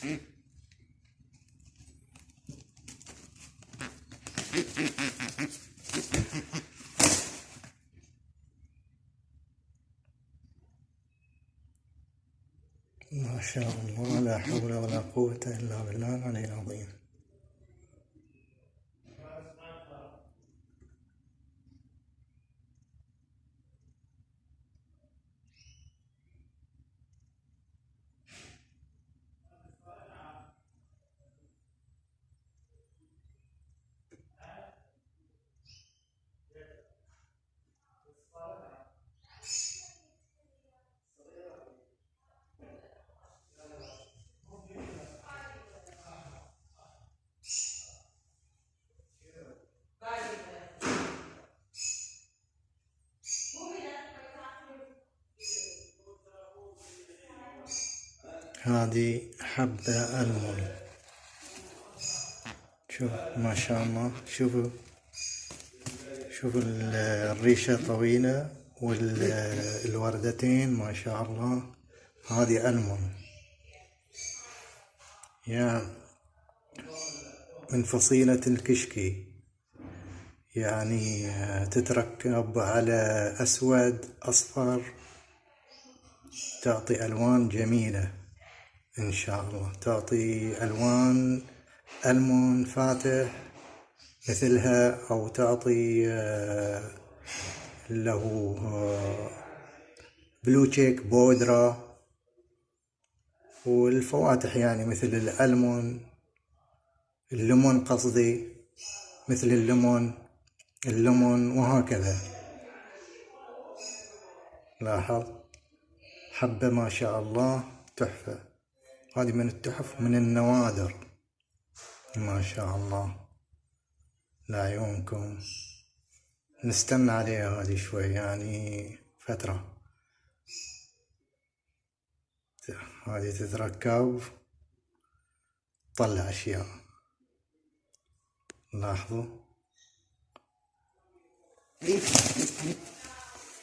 ما شاء الله، لا حول ولا قوة إلا بالله العلي العظيم. هذه حبة ألمون، شوف ما شاء الله. شوفوا الريشة طويلة والوردتين ما شاء الله. هذه ألمون، يعني من فصيلة الكشكي، يعني تتركب على أسود أصفر، تعطي ألوان جميلة إن شاء الله. تعطي ألوان ألمون فاتح مثلها، أو تعطي له بلو تشيك بودرة، والفواتح يعني مثل الليمون قصدي، مثل الليمون وهكذا. لاحظ حبة ما شاء الله تحفة. هذه من التحف، من النوادر ما شاء الله لعيونكم. نستنى عليها هذه شوي، يعني فترة. هذه تتركب تطلع أشياء، لاحظوا.